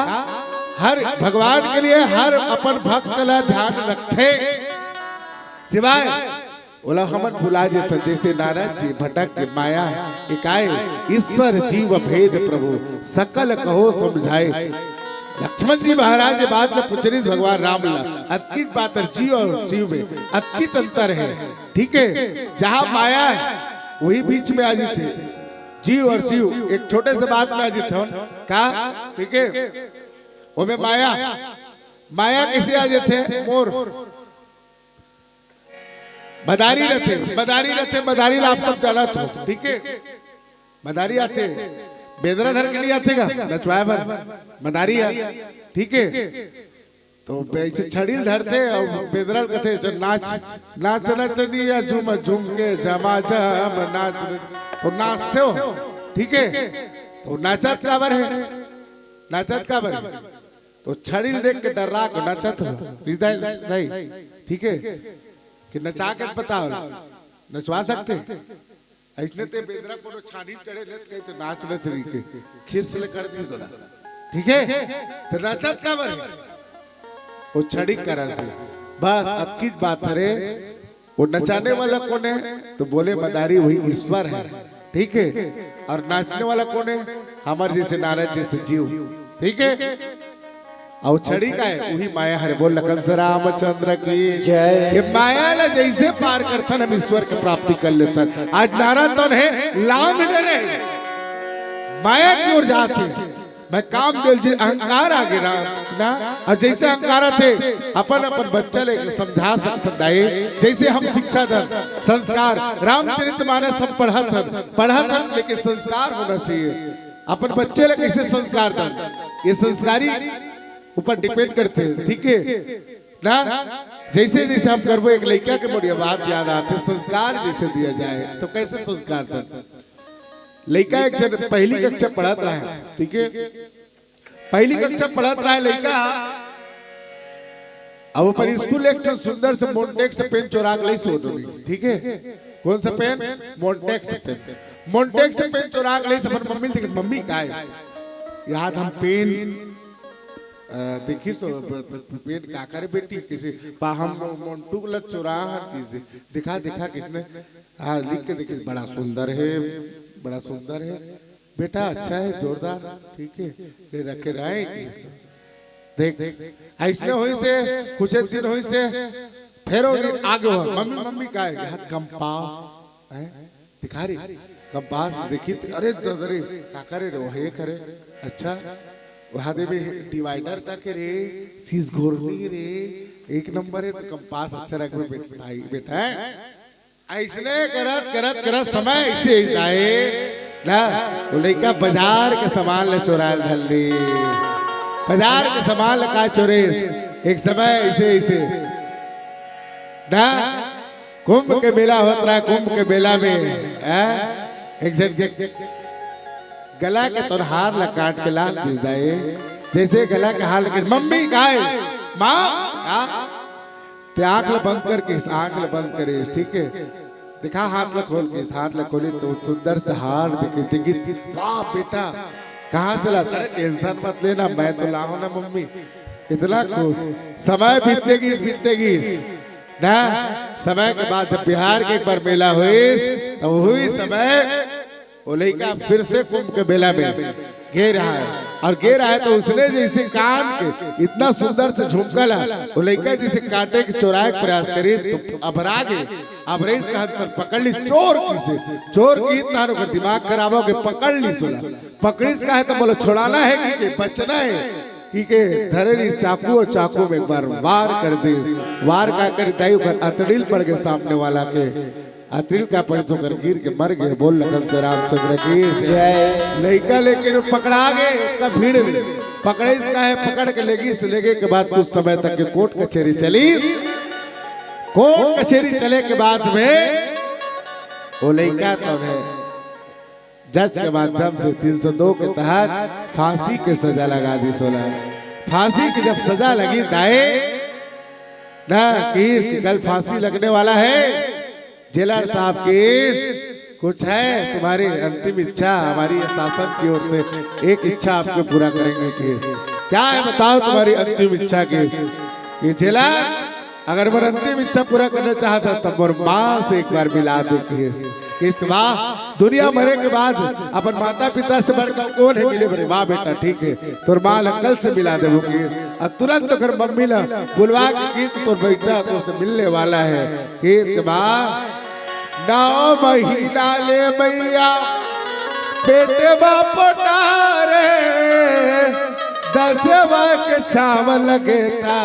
हर भगवान के लिए हर अपन भक्त का ध्यान रखे, सिवाय बोला हमन भुला जेत। जैसे नारद जी भटक के माया इकाए, ईश्वर जीव भेद प्रभु सकल कहो समझाए। लक्ष्मण जी महाराज ये बात में पूछनी भगवान राम ला, अतकित बात है जी और शिव में अतकित अंतर है, ठीक है। जहां माया है वही बीच में आज थे जीव और शिव, एक छोटे से बात में आज थे का, ठीक है। वो में माया माया कैसे आज थे? मोर मदारी रहते, मदारी रहते, मदारी आप सब गलत हो, ठीक है। मदारी आते बेदरा धर के नहीं आते का नचवाए पर मदारी है, ठीक है। तो ऐसे छड़ील धरते और बेदरल कहते जो नाच नाच नचनी या झूम झूम के जमा जम नाच, तो नाचते हो, ठीक है। तो नाचत काबर है? नाचत काबर है? तो छड़ील देख के डरा को नाचत हो हृदय नहीं, ठीक है। कि नचा के बताओ नचवा सकते ऐसने ते बेदरा को छानी चढ़े लेत गए तो नाच नच रही के खिस ले कर दी दोला, ठीक है। तो नाचत का बर वो छड़ी करा से बस अब की बात है। वो नचाने वाला कौन है? तो बोले मदारी वही ईश्वर है, ठीक है। और नाचने वाला कौन है? हमारे जैसे नारद जैसे जीव, ठीक है। और छड़ी का है वही माया है। बोल लखन से रामचंद्र की जय। ये माया ला जैसे पार करथन हम ईश्वर की प्राप्ति कर लेथन। आज नारायण तो है लाभ डरे माया की ओर जाते, मैं काम दिल जी अहंकार आ गया ना। और जैसे अहंकार थे अपन अपन बच्चा लेके समझा सकते हैं, जैसे हम शिक्षा दन संस्कार रामचरितमानस हम पढ़त लेकिन संस्कार होना चाहिए। अपन बच्चे ले कैसे संस्कार दन, ये संस्कारी ऊपर डिपेंड करते हैं, ठीक है ना। जैसे जैसे हम करवो एक लड़का के बढ़िया बात याद आते, संस्कार जैसे दिया जाए तो कैसे संस्कार दें। लड़का एक जन पहली कक्षा पढ़त रहा है, ठीक है। पहली कक्षा पढ़त रहा है लड़का, अब ऊपर स्कूल एक सुंदर से मोन्टेक्स पेन चुरा के सो रही, ठीक है। कौन सा पेन? मोन्टेक्स पेन। मोन्टेक्स पेन चुरा के अपन मम्मी देखी, मम्मी का है याद हम पेन देखी सो पेन का करे बेटी किसी हम मोन्टू लग चुरा किसी दिखा दिखा किसने हाँ लिख के देखी, बड़ा सुंदर है, बड़ा सुंदर है बेटा, अच्छा है, जोरदार, ठीक है, ले रखे रहे देख ऐसने हुई से कुछ दिन हुई से फिर आगे हुआ मम्मी मम्मी का है कंपास है दिखा रही, कंपास देखी, अरे अरे का करे रे करे, अच्छा वहां दे में डिवाइडर तक रे, सीस घोरनी रे, एक नंबर है। तो कंपास अच्छा रख भाई बेटा है। ऐसने करत करत करत समय ऐसे जाए ना, वो लड़का बाजार के सामान ले चुराल धल्ली, बाजार के सामान लगा चोरे। एक समय ऐसे ऐसे ना कुंभ के मेला होता है, कुंभ के मेला में एक जन गला के तोर हार ला काट के लाख दीस दाए, जैसे गला के हार लेके मम्मी गाय माँ ते आंख ला बंद करके, इस आंख ला बंद करे, ठीक है। दिखा हाथ ला खोल के, इस हाथ ला खोली तो सुंदर से हार दिखे, दिखी वाह बेटा कहाँ से ला? अरे टेंशन मत लेना, मैं तो लाऊं ना मम्मी, इतना खुश। समय बीतेगी ना, समय के बाद जब बिहार के एक बार मेला हुई तो हुई समय वो लड़का फिर से कुंभ के मेला में घेर रहा है। और गे रहा है तो उसने जैसे कान के इतना सुंदर से झुमकला वो लड़का जैसे काटे के चोराए के प्रयास करे तो अबरा गए अब रईस का हाथ पर पकड़ ली चोर की से चोर की तारों का दिमाग खराबोगे पकड़ ली सोला पकड़िस का है तो बोलो छुड़ाना है कि बचना है कि के धरे चाकू और चाकू में एक बार वार कर दे वार का कर दाई कर अतड़ील पड़ गए सामने वाला के अतड़ील का पड़ तो कर गिर के मर गए बोल लखन से रामचंद्र की जय लड़का लेकिन पकड़ा गए उसका भीड़ में पकड़े इसका है पकड़ के लेगी इस लेगे के बाद कुछ समय तक के कोर्ट कचहरी चली कोर्ट कचहरी चले के बाद में वो लड़का तो है जज के माध्यम से 302 के तहत फांसी के सजा लगा दी सोला फांसी की जब सजा लगी दाए ना केस कल फांसी लगने वाला है जेलर साहब केस कुछ है तुम्हारी अंतिम इच्छा हमारी शासन की ओर से एक इच्छा आपको पूरा करेंगे केस क्या है बताओ तुम्हारी अंतिम इच्छा केस ये जेलर अगर मेरा अंतिम इच्छा पूरा करना चाहता तब मेरे माँ से एक बार मिला दे केस इसके बाद दुनिया मरे के बाद अपन माता पिता से बढ़कर कौन है मिले बरे वाह बेटा ठीक है तोर माँ कल से मिला दे वो केस और तुरंत अगर मम्मी ला बुलवा के तो बेटा तो से मिलने वाला है केस के बाद 9 महीना ले मैया बेटे बापटारे 10 के चावल गेता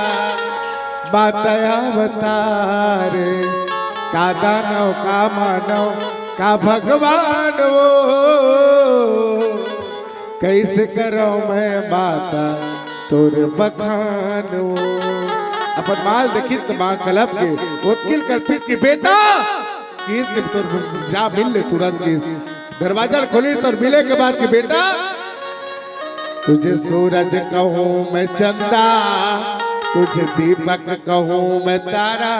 बातया बतारे का दानव का मानव का भगवान वो कैसे करो मैं बाता तोर बखान वो अपन माल देखी तो माँ कलब के वकील कल्पित की बेटा केस के तोर जा मिल ले तुरंत केस दरवाजा खोलिस और मिले के बाद की बेटा तुझे सूरज कहूँ मैं चंदा तुझे दीपक कहूँ मैं तारा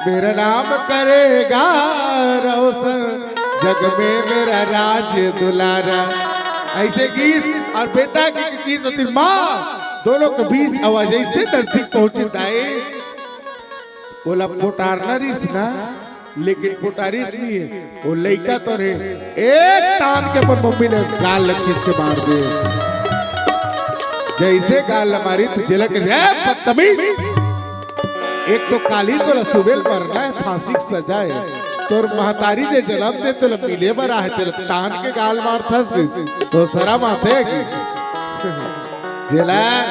मेरा नाम करेगा रोशन जग में मेरा राज दुलारा ऐसे गीस और बेटा की गीस होती माँ दोनों के बीच आवाज ऐसे नजदीक पहुंची दाए बोला पोटारना रिस ना लेकिन पोटारिस नहीं है वो लड़का तो रहे एक टान के पर मम्मी ने गाल खींच के मार दे जैसे गाल मारी तो जेलर के बदतमीज एक तो काली तो रसूबेल मरना है फांसी की सजा है तो महतारी जे जन्म दे तो मिले बरा है तेरे तान के गाल मार फंस गई तो सरा माथे जेलर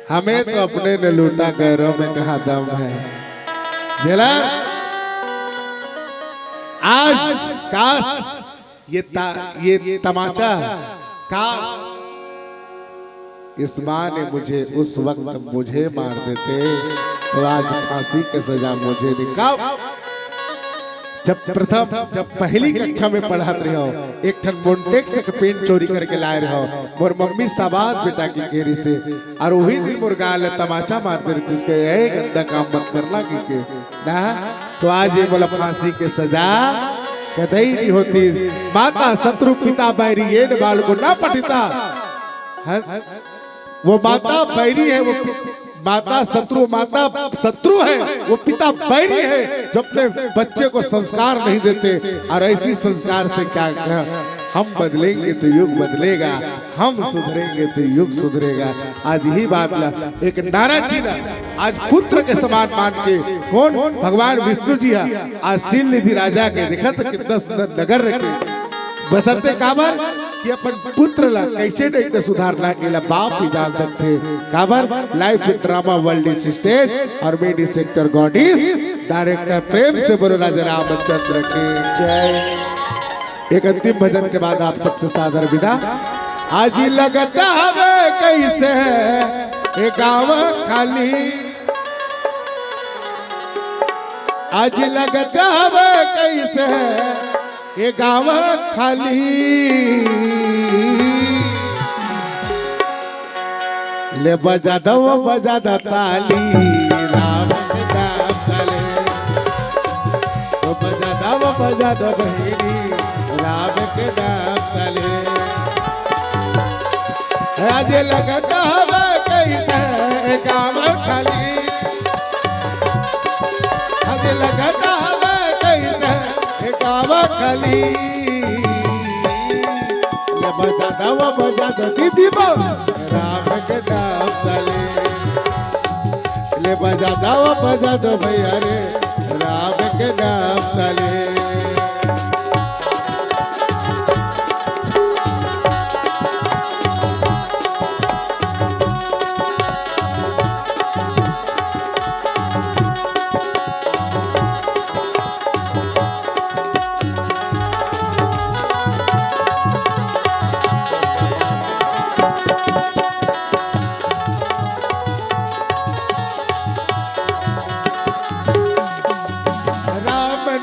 हमें तो अपने ने लूटा गैरों में कहा दम है जेलर आज काश ये तमाचा काश इस माँ ने मुझे उस वक्त मुझे मार देते तो आज फांसी की सजा मुझे निकाल जब पहली कक्षा में पढ़ा रहे हो एक ठन मोन्टेक्स के पेन चोरी करके लाए रहे हो मोर मम्मी सबाद बेटा की केरी से और वही दिन मुर्गाल तमाचा मार दे रही इसके यही गंदा काम मत करना की ना तो आज ये बोला फांसी की सजा कतई नहीं होती माता शत्रु पिता बैरी ये बाल को ना पटिता वो माता बैरी है वो माता शत्रु है वो पिता बैरी है जो अपने बच्चे को संस्कार नहीं देते और ऐसी संस्कार से क्या हम बदलेंगे तो युग बदलेगा हम सुधरेंगे तो युग सुधरेगा आज ही बात ला एक नारद जी ना आज पुत्र के समान मान के कौन भगवान विष्णु जी है आज शील निधि राजा के देखा तो कितना सुंदर नगर रखे बसरते काबर कि अपन पुत्र ला कैसे नहीं के सुधारना केला बाप ही जान सकते काबर लाइव ड्रामा वर्ल्ड स्टेज और मेडी सेक्टर गॉडिस डायरेक्टर प्रेम से बोलो राजा रामचंद्र के जय। एक अंतिम भजन के बाद आप सबसे सादर विदा। आज लगता है कैसे एक गाँव खाली, आज लगता है कैसे ये गाँव खाली, ले बजा दो ताली राम के नाम चले, तो बजा दो बहिनी राम के नाम चले। आज लगता है कैसे गाँव खाली, आज लगता है कैसे गाँव खाली, बजा दो दीदी बो राम के नाम तले ले बजा दो भैया रे राम के नाम तले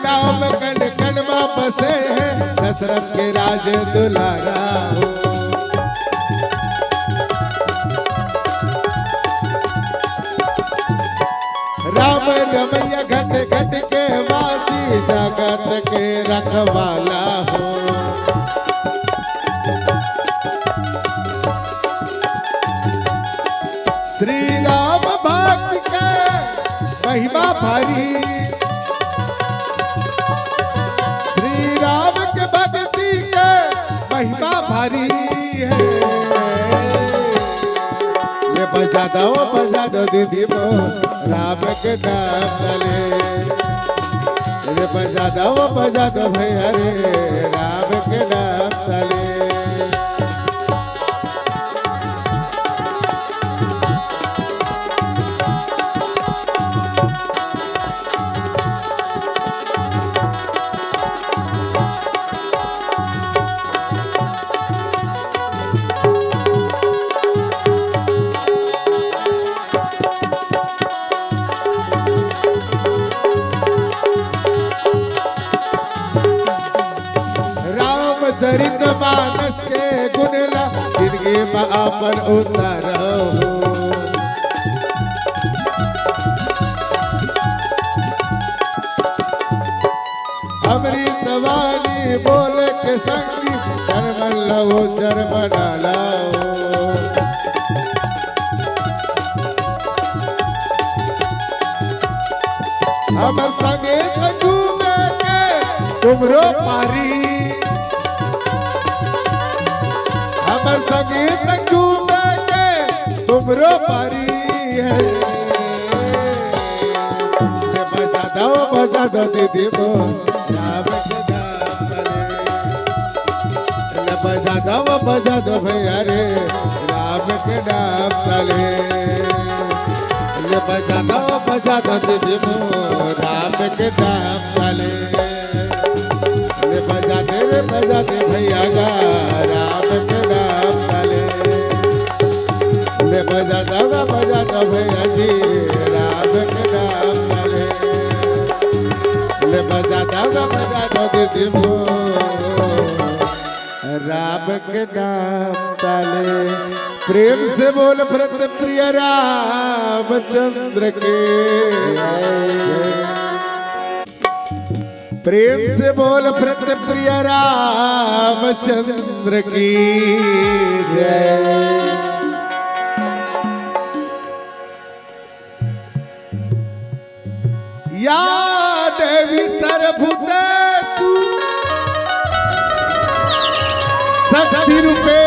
नाम कण कण में बसे है दशरथ के राज दुलारा हो राम रमैया घट घट के वासी जगत के रखवाला हो श्री राम भक्त के महिमा भारी महिमा भारी है ये बजा दो दीदी बो राम के नाम तले ये बजा दो भैया रे राम के नाम तले चरित मानस के गुणला जिंदगी में अपन उतारो अमृत वाणी बोल के संगी जन्म लो जन्म डालो हम संगे संगू में के तुमरो पारी हमर संगीत संगू के तुमरो पारी है बजा दो दीदी बो राम के नाम तले बजा दो भैया रे राम के नाम तले बजा दो दीदी बो राम के नाम तले बजा दे भैया गा राम के नाम तले ले बजा दो भैया जी राम के नाम तले ले बजा दो दीदी बो राम के नाम तले प्रेम से बोल व्रत प्रिय रामचंद्र के प्रेम से बोल व्रत प्रिय रामचंद्र की जय या देवी सर्वभूतेषु शक्ति रूपेण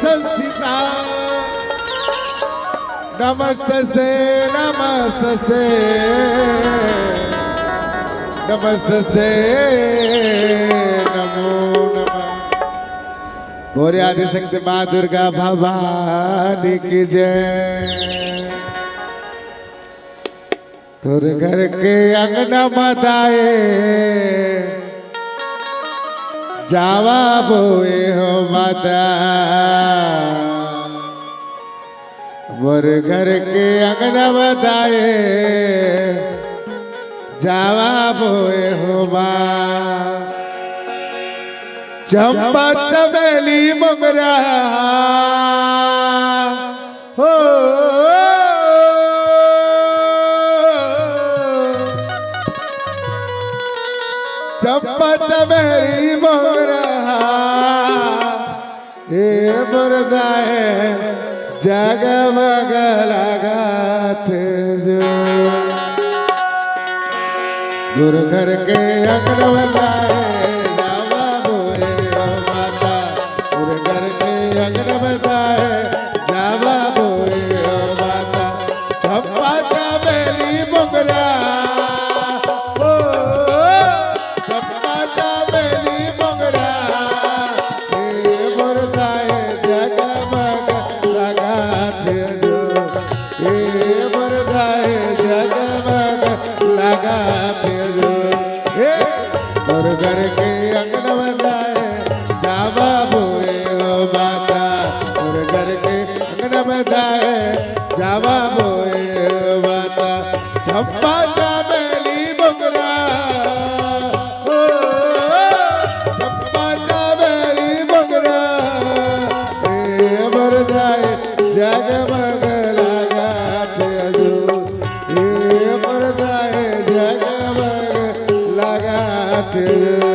संस्थिता नमस्ते नमो नमः गौरी आदिशक्ति माँ दुर्गा भवानी की जय तुर घर के अंगना बताए जावा बोए हो माता मोर घर के अंगना बताए जावा बोए हो माँ चंपा चमेली मोगरा हो चंपा चमेली मोगरा हे मुर्दाए जगमग लगात जो गुरु घर के अंगन बताए जावा बोए जावा बोए वाता चंपा चमेली मोगरा ओ चंपा चमेली मोगरा ए मर जाए जगमग लगा तेजो ए मर जाए जगमग लगा तेजो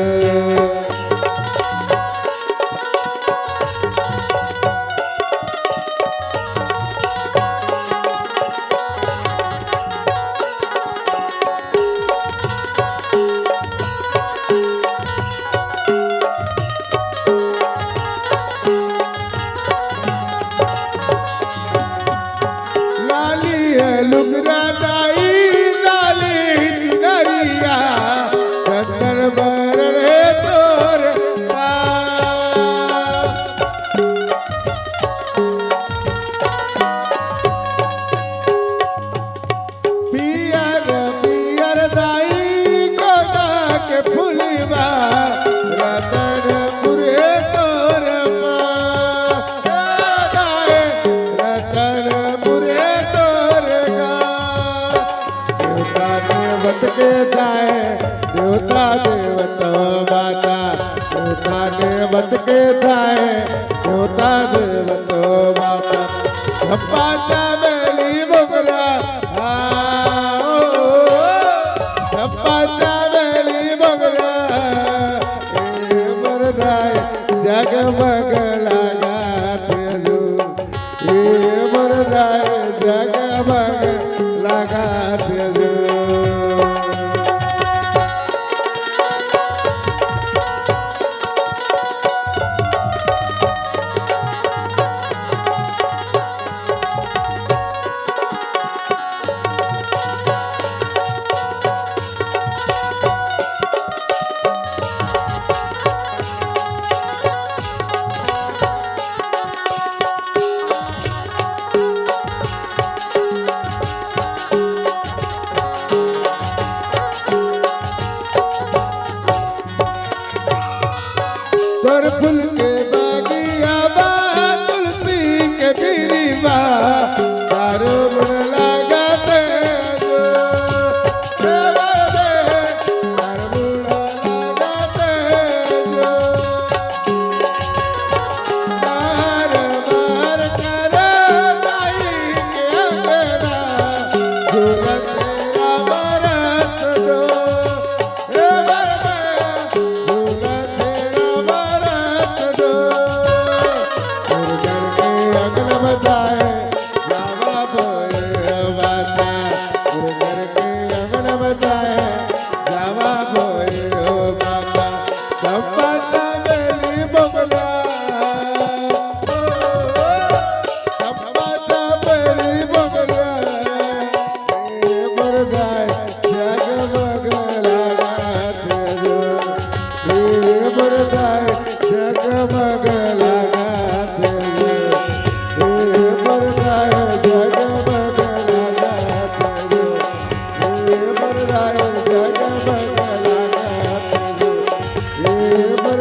लुगरा नाई लाली चिनरिया चंदन बररे तोर पियर पियर दाई कोना के फुलवा रतन पुरे तोर रतन पुरे तोर देवत के दाए देवता देवता माता देवता देवत के दाए देवता देवता माता चंपा चमेली मोगरा चंपा चमेली मोगरा ए मरदाए जगमग लगा तेजो ए मरदाए जगमग लगा तेजो